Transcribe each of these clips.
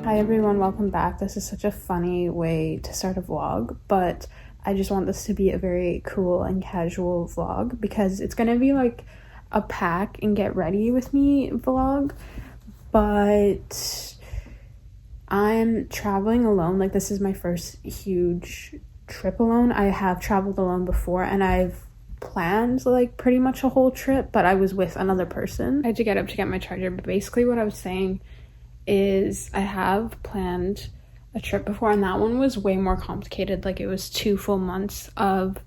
Hi everyone, welcome back. This is such a funny way to start a vlog, but I just want this to be a very cool and casual vlog because it's gonna be like a pack and get ready with me vlog, but I'm traveling alone. Like, this is my first huge trip alone. I have traveled alone before and I've planned like pretty much a whole trip, but I was with another person. I had to get up to get my charger, but basically what I was saying is I have planned a trip before, and that one was way more complicated. Like, it was 2 full months of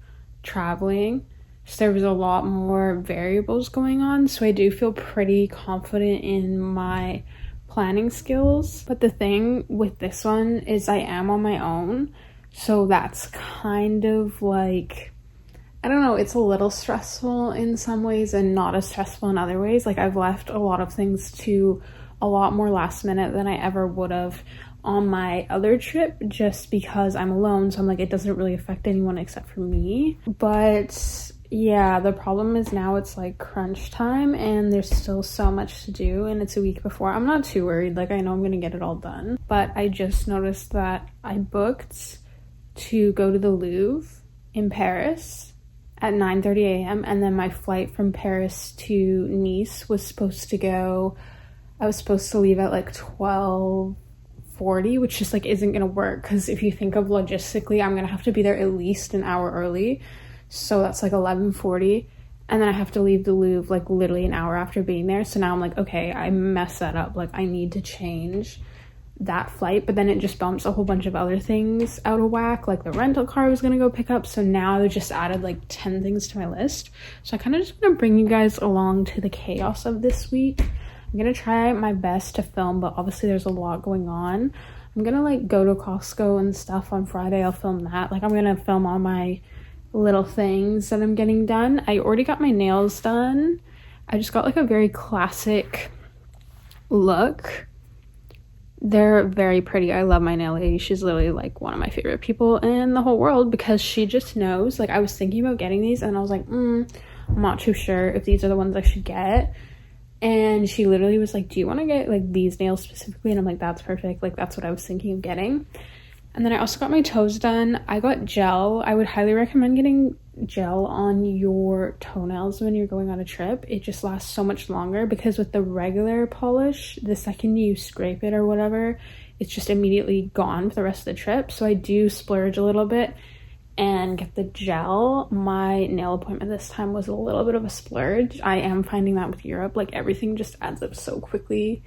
traveling, so there was a lot more variables going on, so I do feel pretty confident in my planning skills. But the thing with this one is I am on my own, so that's kind of like, I don't know, it's a little stressful in some ways and not as stressful in other ways. Like, I've left a lot of things to a lot more last minute than I ever would have on my other trip, just because I'm alone, so I'm like, it doesn't really affect anyone except for me. But yeah, the problem is now it's like crunch time and there's still so much to do, and it's a week before. I'm not too worried, like I know I'm gonna get it all done, but I just noticed that I booked to go to the Louvre in Paris at 9:30 a.m. and then my flight from Paris to Nice was supposed to go, I was supposed to leave at like 12:40, which just like isn't gonna work, because if you think of logistically, I'm gonna have to be there at least an hour early, so that's like 11:40, and then I have to leave the Louvre like literally an hour after being there. So now I'm like, okay, I messed that up, like I need to change that flight. But then it just bumps a whole bunch of other things out of whack, like the rental car I was gonna go pick up, so now they just added like 10 things to my list. So I kind of just want to bring you guys along to the chaos of this week. I'm gonna try my best to film, but obviously there's a lot going on. I'm gonna like go to Costco and stuff on Friday. I'll film that. Like, I'm gonna film all my little things that I'm getting done. I already got my nails done. I just got like a very classic look. They're very pretty. I love my nail lady. She's literally like one of my favorite people in the whole world, because she just knows. Like, I was thinking about getting these and I was like, I'm not too sure if these are the ones I should get. And she literally was like, do you want to get like these nails specifically? And I'm like, that's perfect. Like, that's what I was thinking of getting. And then I also got my toes done. I got gel. I would highly recommend getting gel on your toenails when you're going on a trip. It just lasts so much longer, because with the regular polish, the second you scrape it or whatever, it's just immediately gone for the rest of the trip. So I do splurge a little bit and get the gel. My nail appointment this time was a little bit of a splurge. I am finding that with Europe, like everything just adds up so quickly.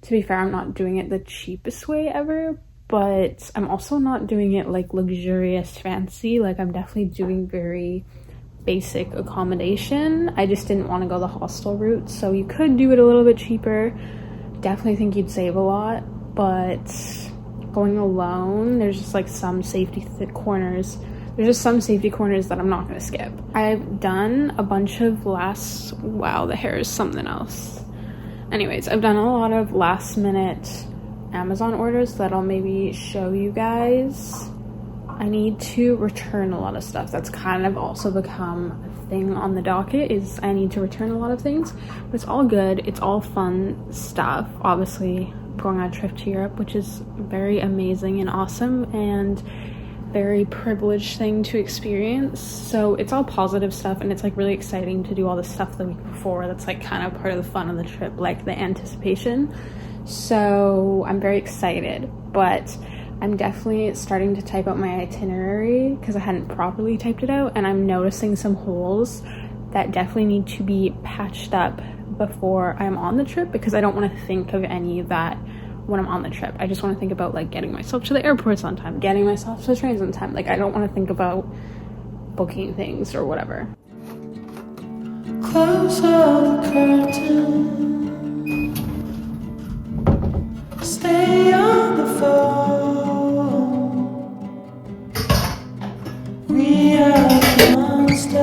To be fair, I'm not doing it the cheapest way ever, but I'm also not doing it like luxurious fancy. Like, I'm definitely doing very basic accommodation. I just didn't want to go the hostel route, so you could do it a little bit cheaper. Definitely think you'd save a lot, but going alone, there's just like some safety corners. There's just some safety corners that I'm not going to skip. I've done a bunch of wow, the hair is something else. Anyways, I've done a lot of last minute Amazon orders that I'll maybe show you guys. I need to return a lot of stuff. That's kind of also become a thing on the docket, is I need to return a lot of things, but it's all good. It's all fun stuff. Obviously, going on a trip to Europe, which is very amazing and awesome and very privileged thing to experience, so it's all positive stuff, and it's like really exciting to do all this stuff the week before. That's like kind of part of the fun of the trip, like the anticipation. So I'm very excited, but I'm definitely starting to type out my itinerary because I hadn't properly typed it out, and I'm noticing some holes that definitely need to be patched up before I'm on the trip, because I don't want to think of any of that when I'm on the trip. I just want to think about like getting myself to the airports on time, getting myself to the trains on time. Like, I don't want to think about booking things or whatever. Close all the curtains, stay on the phone. We are the monsters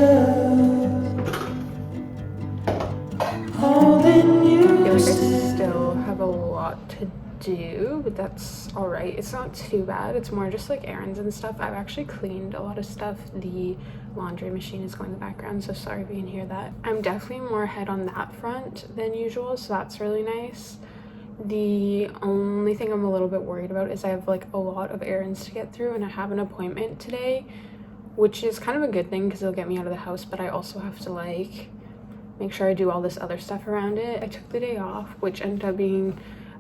holding you. I still have a lot to do, but that's all right. It's not too bad. It's more just like errands and stuff. I've actually cleaned a lot of stuff. The laundry machine is going in the background, so sorry if you can hear that. I'm definitely more ahead on that front than usual, so that's really nice. The only thing I'm a little bit worried about is I have like a lot of errands to get through, and I have an appointment today, which is kind of a good thing because it'll get me out of the house, but I also have to like make sure I do all this other stuff around it. I took the day off, which ended up being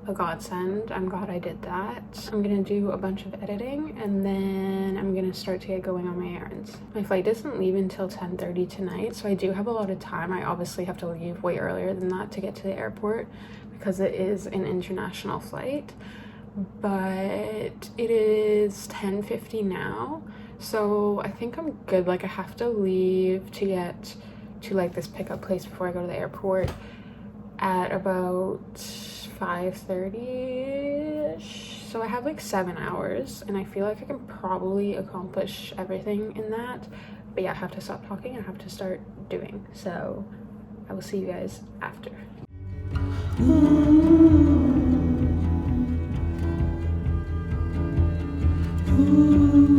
a godsend. I'm glad I did that. I'm gonna do a bunch of editing and then I'm gonna start to get going on my errands. My flight doesn't leave until 10:30 tonight, so I do have a lot of time. I obviously have to leave way earlier than that to get to the airport because it is an international flight, but it is 10:50 now, so I think I'm good. Like, I have to leave to get to like this pickup place before I go to the airport at about 5:30ish, so I have like 7 hours and I feel like I can probably accomplish everything in that. But yeah, I have to stop talking, I have to start doing, so I will see you guys after. Ooh.